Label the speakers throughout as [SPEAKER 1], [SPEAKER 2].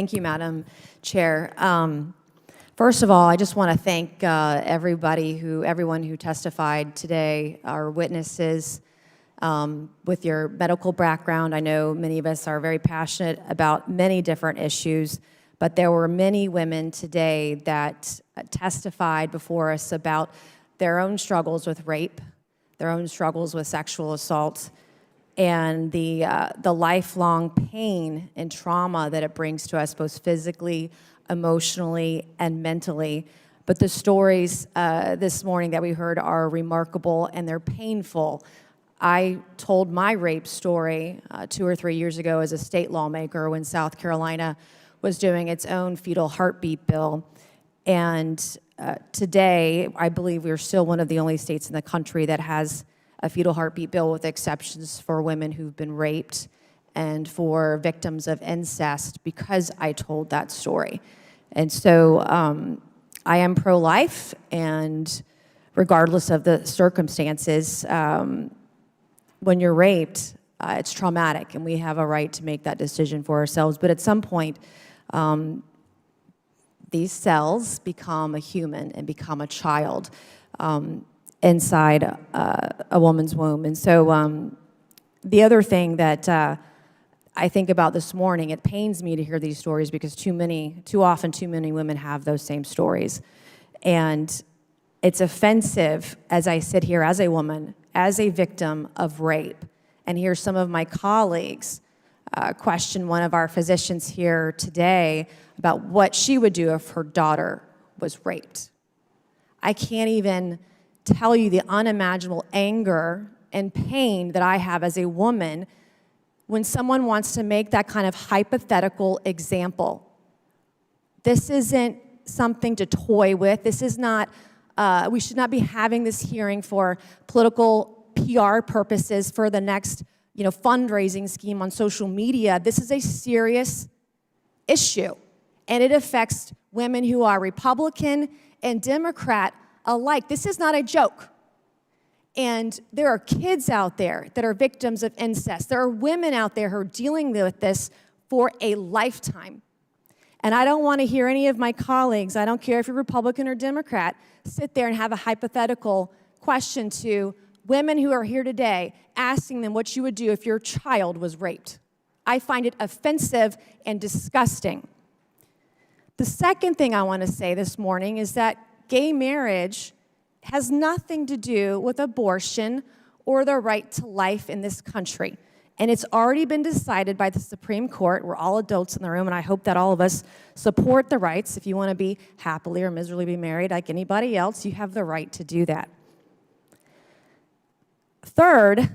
[SPEAKER 1] Thank you, Madam Chair. First of all, I just want to thank everyone who testified today, our witnesses, with your medical background. I know many of us are very passionate about many different issues, but there were many women today that testified before us about their own struggles with rape, their own struggles with sexual assault, and the lifelong pain and trauma that it brings to us, both physically, emotionally, and mentally. But the stories this morning that we heard are remarkable and they're painful. I told my rape story 2 or 3 years ago as a state lawmaker when South Carolina was doing its own fetal heartbeat bill. And today, I believe we're still one of the only states in the country that has a fetal heartbeat bill with exceptions for women who've been raped and for victims of incest, because I told that story. And so I am pro-life, and regardless of the circumstances, when you're raped, it's traumatic, and we have a right to make that decision for ourselves. But at some point, these cells become a human and become a child inside a woman's womb. And so the other thing that I think about this morning, it pains me to hear these stories because too often too many women have those same stories. And it's offensive as I sit here as a woman, as a victim of rape, and hear some of my colleagues question one of our physicians here today about what she would do if her daughter was raped. I can't even tell you the unimaginable anger and pain that I have as a woman when someone wants to make that kind of hypothetical example. This isn't something to toy with. This is not, we should not be having this hearing for political PR purposes for the next, fundraising scheme on social media. This is a serious issue, and it affects women who are Republican and Democrat alike. This is not a joke. And there are kids out there that are victims of incest. There are women out there who are dealing with this for a lifetime. And I don't want to hear any of my colleagues, I don't care if you're Republican or Democrat, sit there and have a hypothetical question to women who are here today, asking them what you would do if your child was raped. I find it offensive and disgusting. The second thing I want to say this morning is that gay marriage has nothing to do with abortion or the right to life in this country. And it's already been decided by the Supreme Court. We're all adults in the room, and I hope that all of us support the rights. If you want to be happily or miserably be married like anybody else, you have the right to do that. Third,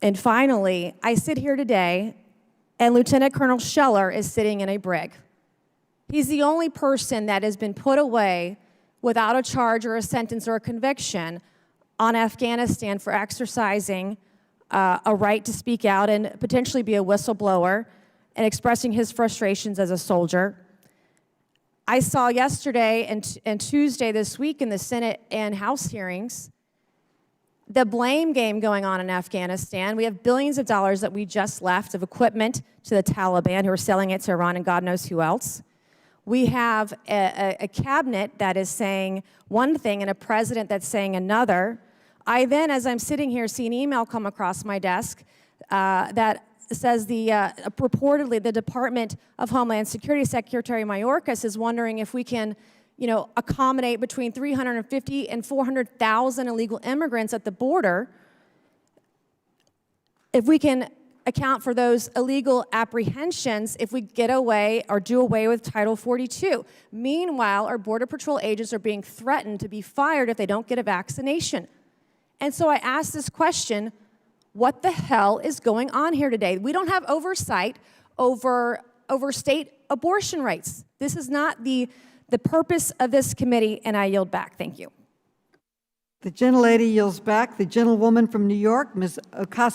[SPEAKER 1] and finally, I sit here today, and Lieutenant Colonel Scheller is sitting in a brig. He's the only person that has been put away without a charge or a sentence or a conviction on Afghanistan for exercising a right to speak out and potentially be a whistleblower and expressing his frustrations as a soldier. I saw yesterday and Tuesday this week in the Senate and House hearings the blame game going on in Afghanistan. We have billions of dollars that we just left of equipment to the Taliban, who are selling it to Iran and God knows who else. We have a cabinet that is saying one thing and a president that's saying another. I then, as I'm sitting here, see an email come across my desk that says reportedly the Department of Homeland Security Secretary Mayorkas is wondering if we can, accommodate between 350 and 400,000 illegal immigrants at the border. If we can account for those illegal apprehensions if we get away or do away with Title 42. Meanwhile, our Border Patrol agents are being threatened to be fired if they don't get a vaccination. And so I asked this question, what the hell is going on here today? We don't have oversight over state abortion rights. This is not the purpose of this committee, and I yield back. Thank you.
[SPEAKER 2] The gentlelady yields back. The gentlewoman from New York, Ms. Ocasio.